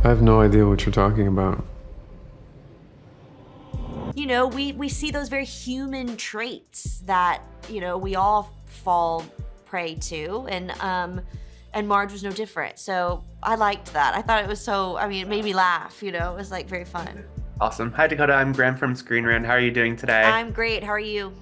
I have no idea what you're talking about. You know, we see those very human traits that, you know, we all fall prey to, and Marge was no different. So I liked that. I thought it was so, I mean, it made me laugh, you know, it was like very fun. Awesome. Hi, Dakota. I'm Graham from Screen Rant. How are you doing today? I'm great. How are you?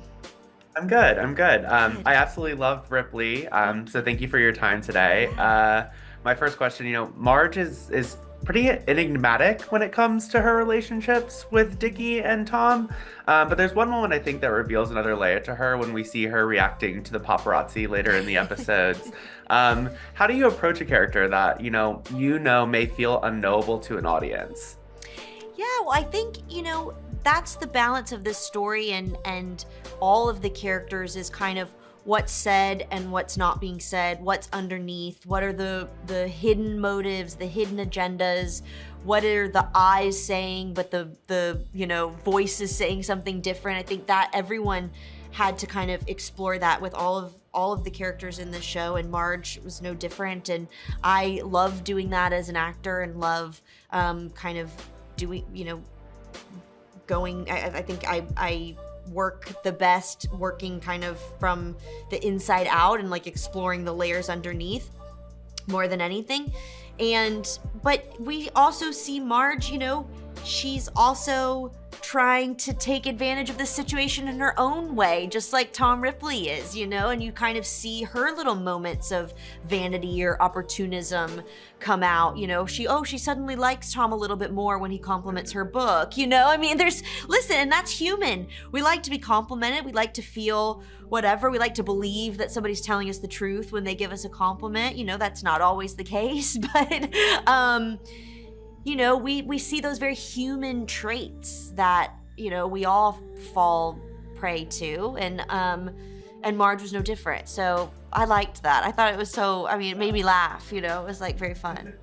I'm good. I'm good. Good. I absolutely loved Ripley. So thank you for your time today. Yeah. My first question, Marge is pretty enigmatic when it comes to her relationships with Dickie and Tom. But there's one moment I think that reveals another layer to her when we see her reacting to the paparazzi later in the episodes. How do you approach a character that, may feel unknowable to an audience? Yeah, well, I think, you know, that's the balance of this story, and all of the characters is kind of what's said and what's not being said, what's underneath, what are the hidden motives, the hidden agendas, what are the eyes saying, but the voice is saying something different. I think that everyone had to kind of explore that with all of the characters in the show, and Marge was no different. And I love doing that as an actor, and love kind of doing, going, I think I work the best working kind of from the inside out and like exploring the layers underneath more than anything. But we also see Marge, she's also trying to take advantage of the situation in her own way, just like Tom Ripley is, and you kind of see her little moments of vanity or opportunism come out. She suddenly likes Tom a little bit more when he compliments her book. I mean, and that's human. We like to be complimented. We like to feel whatever. We like to believe that somebody's telling us the truth when they give us a compliment. That's not always the case, but we see those very human traits that, we all fall prey to, and Marge was no different. So I liked that. I thought it was so, I mean, it made me laugh, it was like very fun.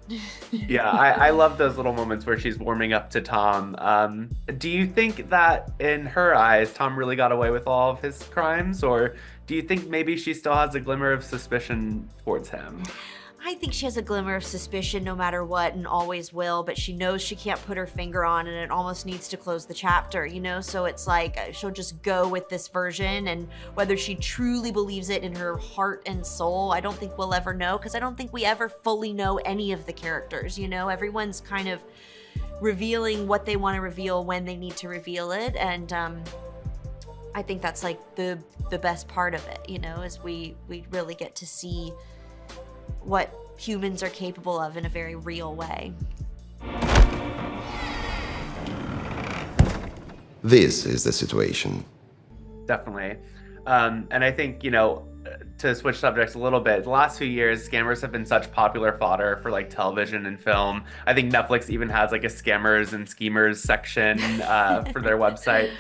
Yeah, I love those little moments where she's warming up to Tom. Do you think that in her eyes, Tom really got away with all of his crimes? Or do you think maybe she still has a glimmer of suspicion towards him? I think she has a glimmer of suspicion no matter what, and always will, but she knows she can't put her finger on it, and it almost needs to close the chapter, So it's like she'll just go with this version, and whether she truly believes it in her heart and soul, I don't think we'll ever know, because I don't think we ever fully know any of the characters, Everyone's kind of revealing what they want to reveal when they need to reveal it, and I think that's like the best part of it, is we really get to see what humans are capable of in a very real way. This is the situation. Definitely. And I think, to switch subjects a little bit, the last few years, scammers have been such popular fodder for like television and film. I think Netflix even has like a scammers and schemers section for their website.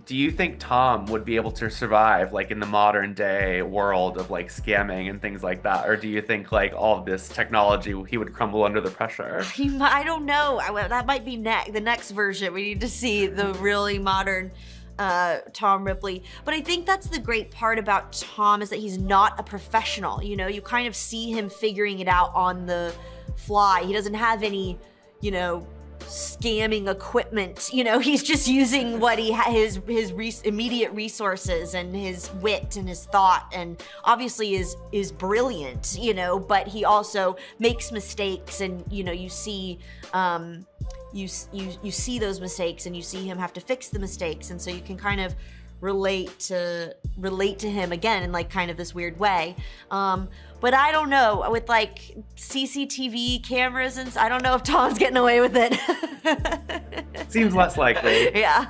Do you think Tom would be able to survive like in the modern day world of like scamming and things like that? Or do you think like all of this technology, he would crumble under the pressure? I don't know. That might be the next version. We need to see the really modern Tom Ripley. But I think that's the great part about Tom, is that he's not a professional. You kind of see him figuring it out on the fly. He doesn't have any, scamming equipment. He's just using what he his immediate resources and his wit and his thought, and obviously is brilliant. But he also makes mistakes, and you see you see those mistakes, and you see him have to fix the mistakes, and so you can kind of relate to him again in like kind of this weird way. But I don't know, with like CCTV cameras, and I don't know if Tom's getting away with it. Seems less likely. Yeah.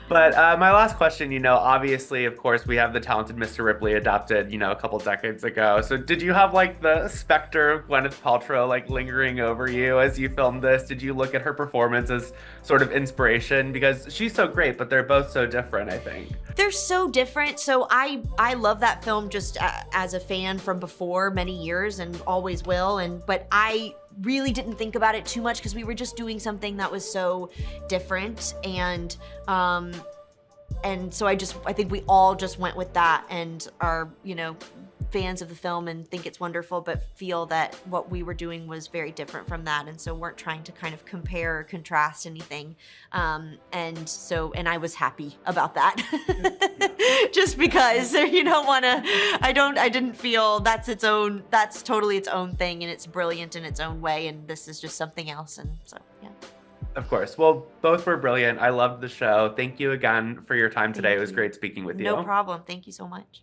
But my last question, obviously, of course, we have the talented Mr. Ripley adapted, a couple decades ago. So did you have like the specter of Gwyneth Paltrow like lingering over you as you filmed this? Did you look at her performance as sort of inspiration? Because she's so great, but they're both so different, I think. They're so different. So I love that film just as a fan from before many years, and always will. But I really didn't think about it too much, because we were just doing something that was so different, and so I think we all just went with that, and are fans of the film and think it's wonderful, but feel that what we were doing was very different from that, and so weren't trying to kind of compare or contrast anything. And I was happy about that. Just because you don't want to, I didn't feel that's totally its own thing, and it's brilliant in its own way, and this is just something else. And so, yeah. Of course. Well, both were brilliant. I loved the show. Thank you again for your time today. Thank It was you. great speaking with you. No problem. Thank you so much.